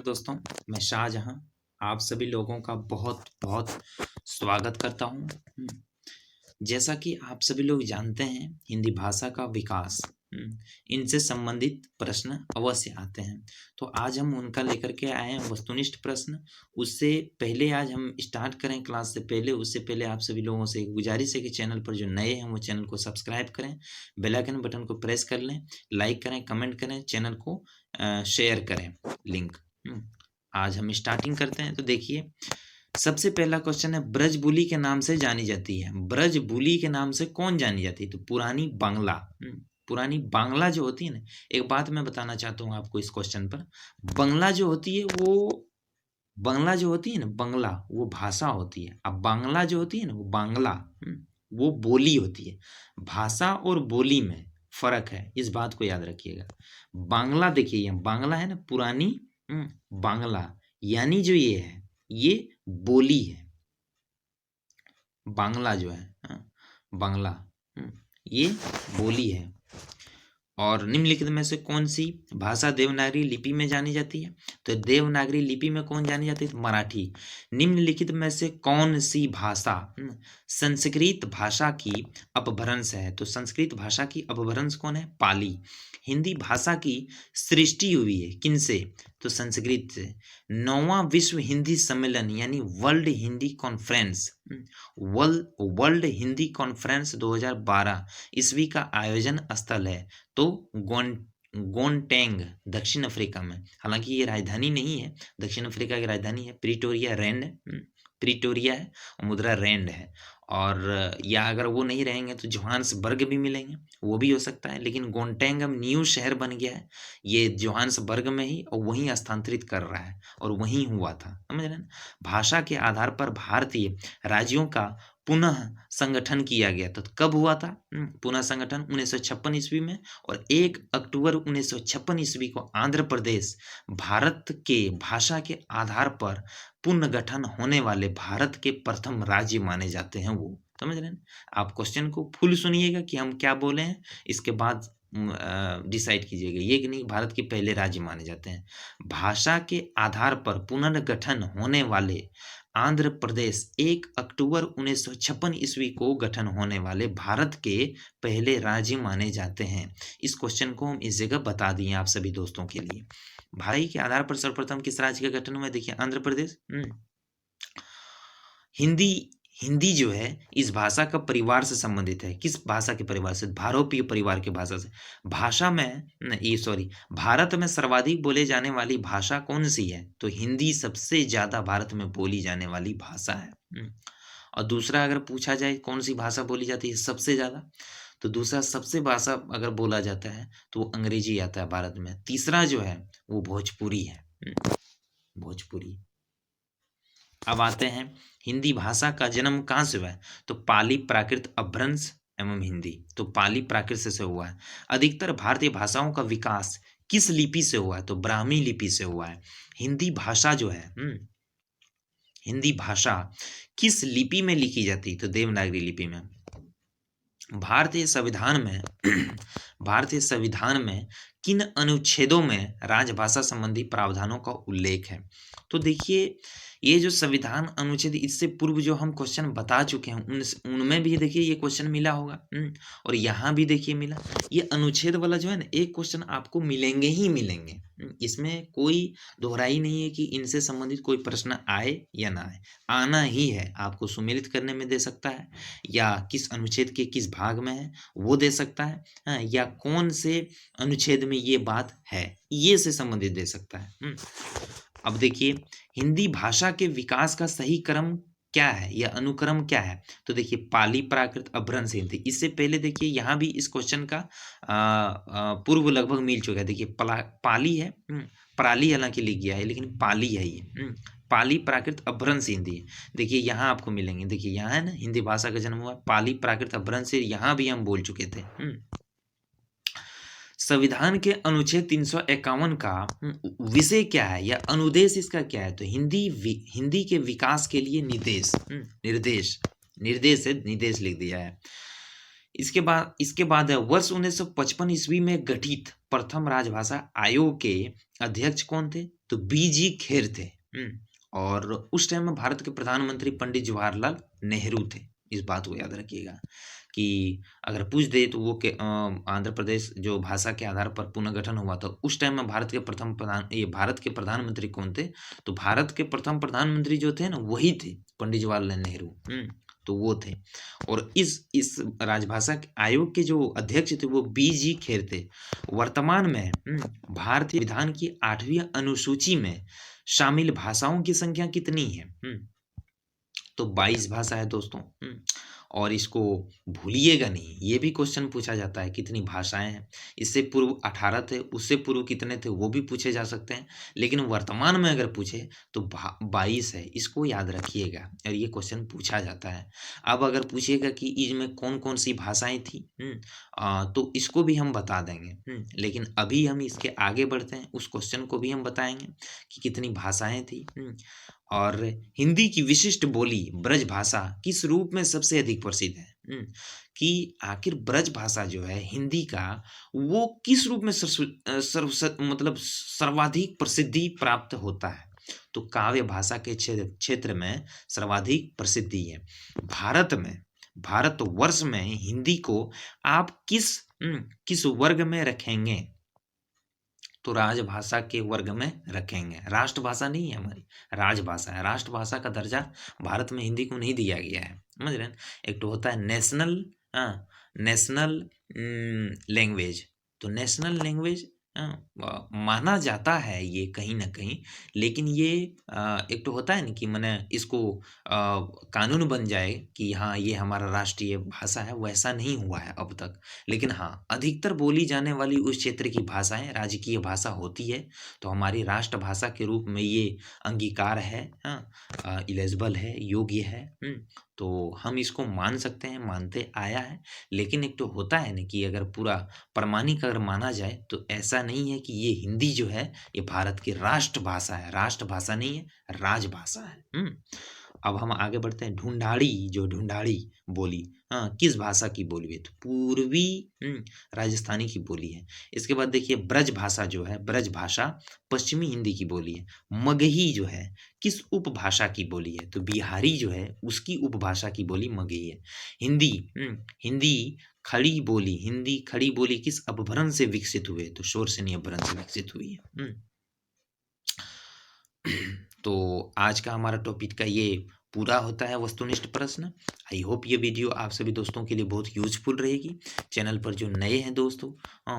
दोस्तों, मैं शाहजहां आप सभी लोगों का बहुत बहुत स्वागत करता हूं। जैसा कि आप सभी लोग जानते हैं, हिंदी भाषा का विकास इनसे संबंधित प्रश्न अवश्य आते हैं। तो आज हम उनका लेकर के आए हैं वस्तुनिष्ठ प्रश्न। उससे पहले आज हम स्टार्ट करें क्लास से पहले, उससे पहले आप सभी लोगों से एक गुजारिश है कि चैनल पर जो नए हैं वो चैनल को सब्सक्राइब करें, बेल आइकन बटन को प्रेस कर लें, लाइक करें, कमेंट करें, चैनल को शेयर करें लिंक। आज हम स्टार्टिंग करते हैं। तो देखिए, सबसे पहला क्वेश्चन है, ब्रजबुली के नाम से जानी जाती है। ब्रजबुली के नाम से कौन जानी जाती है? तो पुरानी बांग्ला। पुरानी बांग्ला जो होती है ना, एक बात मैं बताना चाहता हूँ आपको इस क्वेश्चन पर। बांग्ला जो होती है वो बांग्ला जो होती है ना, बांग्ला वो भाषा होती है। अब बांग्ला जो होती है ना, वो बांग्ला वो बोली होती है। भाषा और बोली में फर्क है, इस बात को याद रखिएगा। बांग्ला देखिए, ये बांग्ला है ना, पुरानी बांग्ला, यानी जो ये है ये बोली है। बांग्ला जो है बांग्ला ये बोली है। और निम्नलिखित में से कौन सी भाषा देवनागरी लिपि में जानी जाती है? तो देवनागरी लिपि में कौन जानी जाती है? तो मराठी। निम्नलिखित में से कौन सी भाषा संस्कृत भाषा की अपभ्रंश है? तो संस्कृत भाषा की अपभ्रंश कौन है? पाली। हिंदी भाषा की सृष्टि हुई है किनसे? तो संस्कृत से। 9वां विश्व हिंदी सम्मेलन यानी world Hindi conference, world Hindi conference 2012 ईस्वी का आयोजन स्थल है तो गोनटेंग, दक्षिण अफ्रीका में। हालांकि ये राजधानी नहीं है, दक्षिण अफ्रीका की राजधानी है प्रिटोरिया प्रिटोरिया है और मुद्रा रैंड है। और या अगर वो नहीं रहेंगे तो जोहान्सबर्ग भी मिलेंगे, वो भी हो सकता है। लेकिन गोनटेंग अब न्यू शहर बन गया है, ये जोहान्सबर्ग में ही और वहीं स्थानांतरित कर रहा है और वहीं हुआ था, समझ रहे हैं। भाषा के आधार पर भारतीय राज्यों का पुनः संगठन किया गया। तो कब हुआ था पुनः संगठन? 1956 ईस्वी में। और 1 अक्टूबर 1956 ईस्वी को आंध्र प्रदेश भारत के भाषा के आधार पर पुनर्गठन होने वाले भारत के प्रथम राज्य माने जाते हैं वो, समझ रहे हैं। आप क्वेश्चन को फुल सुनिएगा कि हम क्या बोले हैं, इसके बाद डिसाइड कीजिएगा। ये कि नहीं भारत के पहले राज्य माने जाते हैं। भाषा के आधार पर पुनर्गठन होने वाले आंध्र प्रदेश 1 अक्टूबर 1956 ईस्वी को गठन होने वाले भारत के पहले राज्य माने जाते हैं। इस क्वेश्चन को हम इस जगह बता दिए आप सभी दोस्तों के लिए। भाई के आधार पर सर्वप्रथम किस राज्य का गठन हुआ? देखिए, आंध्र प्रदेश। हिंदी जो है इस भाषा का परिवार से संबंधित है। किस भाषा के परिवार से? भारोपीय परिवार की भाषा से। भारत में सर्वाधिक बोले जाने वाली भाषा कौन सी है? तो हिंदी सबसे ज्यादा भारत में बोली जाने वाली भाषा है। और दूसरा अगर पूछा जाए कौन सी भाषा बोली जाती है सबसे ज्यादा, तो दूसरा सबसे भाषा अगर बोला जाता है तो वो अंग्रेजी आता है भारत में। तीसरा जो है वो भोजपुरी है, भोजपुरी। अब आते हैं, हिंदी भाषा का जन्म कहाँ से हुआ है? तो पाली प्राकृत अपभ्रंश एवं हिंदी। तो पाली प्राकृत से हुआ है। अधिकतर भारतीय भाषाओं का विकास किस लिपि से हुआ है? तो ब्राह्मी लिपि से हुआ है। हिंदी भाषा जो है हिंदी भाषा किस लिपि में लिखी जाती है? तो देवनागरी लिपि में। भारतीय संविधान में किन अनुच्छेदों में राजभाषा संबंधी प्रावधानों का उल्लेख है? तो देखिए, ये जो संविधान अनुच्छेद, इससे पूर्व जो हम क्वेश्चन बता चुके हैं उनमें भी देखिए ये क्वेश्चन मिला होगा और यहाँ भी देखिए मिला। ये अनुच्छेद वाला जो है ना, एक क्वेश्चन आपको मिलेंगे ही मिलेंगे। इसमें कोई दोहराई नहीं है कि इनसे संबंधित कोई प्रश्न आए या ना आए, आना ही है। आपको सुमेलित करने में दे सकता है, या किस अनुच्छेद के किस भाग में है वो दे सकता है, या कौन से अनुच्छेद में ये बात है ये से संबंधित दे सकता है। अब देखिए, हिंदी भाषा के विकास का सही क्रम क्या है या अनुक्रम क्या है? तो देखिए, पाली प्राकृत अपभ्रंश हिंदी। इससे पहले देखिए यहाँ भी इस क्वेश्चन का पूर्व लगभग मिल चुका है। देखिए, पाली है, पराली हालांकि लिख गया है लेकिन पाली है ये। पाली प्राकृत अपभ्रंश हिंदी। देखिए यहाँ आपको मिलेंगे, देखिए यहाँ है ना, हिंदी भाषा का जन्म हुआ पाली प्राकृत अपभ्रंश से, यहाँ भी हम बोल चुके थे। संविधान के अनुच्छेद 351 का विषय क्या है या अनुदेश इसका क्या है? तो हिंदी के विकास के लिए निर्देश लिख दिया है। इसके बाद है, वर्ष 1955 ईस्वी में गठित प्रथम राजभाषा आयोग के अध्यक्ष कौन थे? तो बीजी खेर थे। और उस टाइम में भारत के प्रधानमंत्री पंडित जवाहरलाल नेहरू थे। इस बात को याद रखिएगा कि अगर पूछ दे तो वो के आंध्र प्रदेश जो भाषा के आधार पर पुनर्गठन हुआ था, उस टाइम में भारत के प्रधानमंत्री कौन थे? तो भारत के प्रथम प्रधानमंत्री जो थे ना, वही थे पंडित जवाहरलाल नेहरू। तो वो थे। और इस राजभाषा आयोग के जो अध्यक्ष थे वो बीजी खेर थे। वर्तमान में भारतीय विधान की 8वीं अनुसूची में शामिल भाषाओं की संख्या कितनी है? तो 22 भाषा है दोस्तों। और इसको भूलिएगा नहीं, ये भी क्वेश्चन पूछा जाता है कितनी भाषाएं हैं। इससे पूर्व 18 थे, उससे पूर्व कितने थे वो भी पूछे जा सकते हैं, लेकिन वर्तमान में अगर पूछे तो 22 है। इसको याद रखिएगा और ये क्वेश्चन पूछा जाता है। अब अगर पूछिएगा कि इसमें कौन कौन सी भाषाएं थी, तो इसको भी हम बता देंगे। लेकिन अभी हम इसके आगे बढ़ते हैं, उस क्वेश्चन को भी हम बताएंगे कि कितनी भाषाएं थी। और हिंदी की विशिष्ट बोली ब्रज भाषा किस रूप में सबसे अधिक प्रसिद्ध है? कि आखिर ब्रज भाषा जो है हिंदी का, वो किस रूप में मतलब सर्वाधिक प्रसिद्धि प्राप्त होता है? तो काव्य भाषा के क्षेत्र में सर्वाधिक प्रसिद्धि है। भारतवर्ष में हिंदी को आप किस वर्ग में रखेंगे? तो राजभाषा के वर्ग में रखेंगे। राष्ट्रभाषा नहीं है हमारी, राजभाषा है। राष्ट्रभाषा का दर्जा भारत में हिंदी को नहीं दिया गया है, समझ रहे हैं? एक तो होता है नेशनल लैंग्वेज। तो नेशनल लैंग्वेज माना जाता है ये कहीं ना कहीं, लेकिन ये एक तो होता है ना कि मैंने इसको कानून बन जाए कि हाँ ये हमारा राष्ट्रीय भाषा है, वैसा नहीं हुआ है अब तक। लेकिन हाँ, अधिकतर बोली जाने वाली उस क्षेत्र की भाषाएं राजकीय भाषा होती है, तो हमारी राष्ट्रभाषा के रूप में ये अंगीकार है, इलिजिबल है, योग्य है। तो हम इसको मान सकते हैं, मानते आया है। लेकिन एक तो होता है ना कि अगर पूरा प्रमाणिक अगर माना जाए तो ऐसा नहीं है कि ये हिंदी जो है ये भारत की राष्ट्रभाषा है। राष्ट्रभाषा नहीं है, राजभाषा है। अब हम आगे बढ़ते हैं। ढूंढाड़ी बोली किस भाषा की बोली है? तो पूर्वी राजस्थानी की बोली है। इसके बाद देखिए ब्रज भाषा जो है, ब्रज भाषा पश्चिमी हिंदी की बोली है। मगही जो है किस उपभाषा की बोली है? तो बिहारी जो है उसकी उपभाषा की बोली मगही है। हिंदी खड़ी बोली किस अपभ्रंश से विकसित हुए? तो शोरसेनी अपभ्रंश से विकसित हुई है। तो आज का हमारा टॉपिक का ये पूरा होता है वस्तुनिष्ठ प्रश्न। आई होप ये वीडियो आप सभी दोस्तों के लिए बहुत यूजफुल रहेगी। चैनल पर जो नए हैं दोस्तों,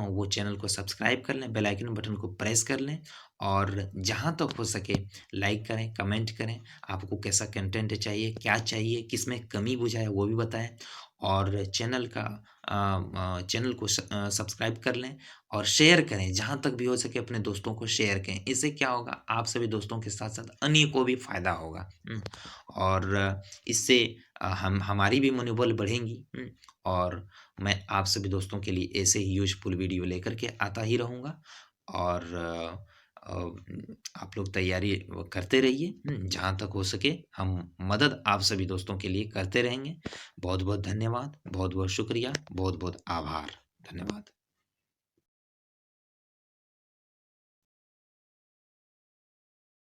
वो चैनल को सब्सक्राइब कर लें, बेल आइकन बटन को प्रेस कर लें, और जहाँ तक हो सके लाइक करें, कमेंट करें। आपको कैसा कंटेंट चाहिए, क्या चाहिए, किसमें कमी बुझाए वो भी बताएं। और चैनल को सब्सक्राइब कर लें और शेयर करें, जहाँ तक भी हो सके अपने दोस्तों को शेयर करें। इससे क्या होगा, आप सभी दोस्तों के साथ साथ अन्य को भी फायदा होगा। और इससे हमारी भी मनोबल बढ़ेंगी। और मैं आप सभी दोस्तों के लिए ऐसे ही यूजफुल वीडियो लेकर के आता ही रहूँगा। और आप लोग तैयारी करते रहिए, जहाँ तक हो सके हम मदद आप सभी दोस्तों के लिए करते रहेंगे। बहुत बहुत धन्यवाद, बहुत बहुत शुक्रिया, बहुत बहुत आभार। धन्यवाद।